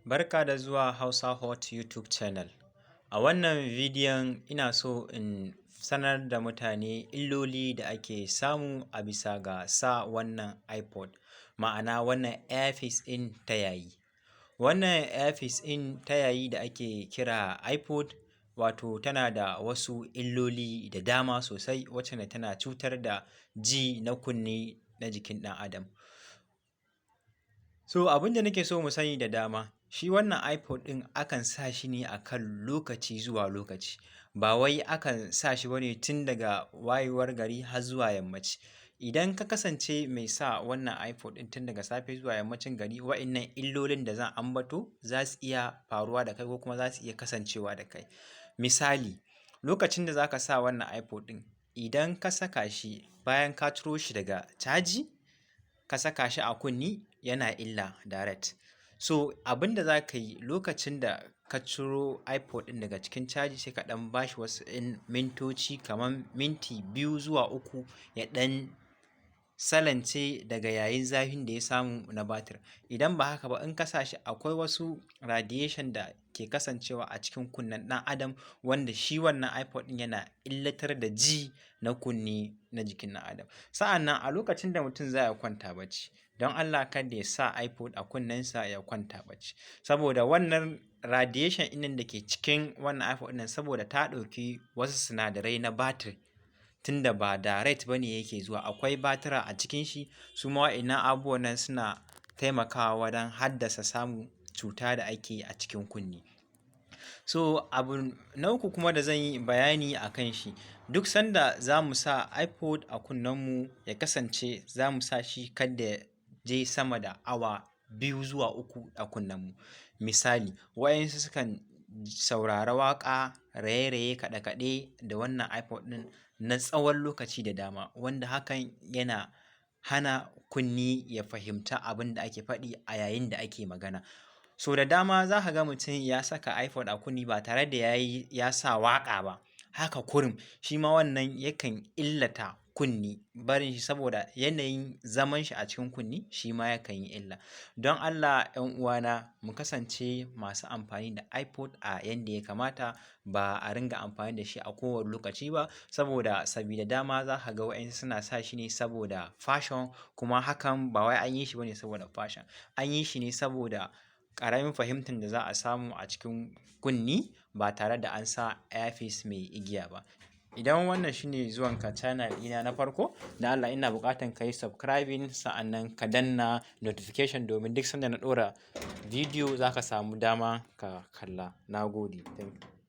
Barka da zuwa Hausa Hot YouTube channel. A wannan bidiyon ina so in sanar da mutane illoli da ake samu a bisa ga sa wannan ipod, ma'ana wannan earpiece ɗin ta yayi. Wannan earpiece ɗin ta yayi da ake kira ipod, wato tana da wasu illoli da dama sosai wacce tana cutar da ji na kunne na jikin ɗan adam. So abin da nake so mu sani da dama, shi wannan ipod ɗin akan sa shi ne a kan lokaci zuwa lokaci, ba wai akan sa shi bane tun daga wayewar gari har zuwa yammaci. Idan ka kasance mai sa wannan ipod ɗin tun daga safe zuwa yammacin gari, wa'innan illolin da zan ambato za su iya faruwa da kai ko kuma za su iya kasancewa da kai. Misali, lokacin da za ka sa wannan ipod ɗin, idan ka saka shi bayan ka ciro shi daga caji, ka saka shi a kunni, yana illa direct. So abin da za ka yi lokacin da ka ciro ipod ɗin daga cikin caji, sai ka ɗan bashi wasu mintoci kamar minti 2 zuwa 3 ya ɗan salance daga yayin zafin da ya samu na batir. Idan ba haka ba, in ka sa shi akwai wasu radiation da ke kasancewa a cikin kunnen ɗan adam, wanda shi wannan ipod ɗin yana illatar da ji na kunne na jikin ɗan adam. Sa'annan a lokacin da mutum za ya kwanta bacci, don Allah kada ya sa ipod a kunnensa ya kwanta bacci, saboda wannan radiation ɗin da ke cikin wannan ipod ɗin, saboda ta ɗauki wasu sinadarai na batir, tunda ba direct bane yake zuwa, akwai batira a cikin shi, su ma wa'innan abubuwan nan suna taimakawa wajen haddasa samun cuta da ake yi a cikin kunne. So abu na uku kuma da zan yi bayani a kan shi, duk sanda za mu sa ipod a kunnenmu ya kasance za mu sa shi kada ya je sama da awa 2 zuwa 3 a kunnenmu. Misali, waɗansu sukan saurara waƙa, raye-raye, kaɗe-kaɗe da wannan ipod ɗin na tsawon lokaci da dama, wanda hakan yana hana kunni ya fahimta abin da ake faɗi a yayin da ake magana. So da dama za ka ga mutum ya saka ipod a kunni ba tare da ya sa waƙa ba, haka kurum, shi ma wannan yakan illata kunni, barin shi saboda yanayin zaman shi a cikin kunni shi ma yakan yi illa. Don Allah 'yan uwana, mu kasance masu amfani da ipod a yanda ya kamata, ba a ringa amfani da shi a kowane lokaci ba, saboda sabida dama za ka ga waɗansu suna sa shi ne saboda fashion, kuma hakan ba wai an yi shi bane saboda fashion, an yi shi ne saboda ƙaramin fahimtar da za a samu a cikin kunni ba tare da an sa earpiece mai igiya ba. Idan wannan shine zuwanka channel ɗina na farko, dan Allah ina buƙatan ka yi subscribing, sa'annan ka danna notification domin duk sanda na ɗora bidiyo za ka samu dama ka kalla. Na gode. Thank you.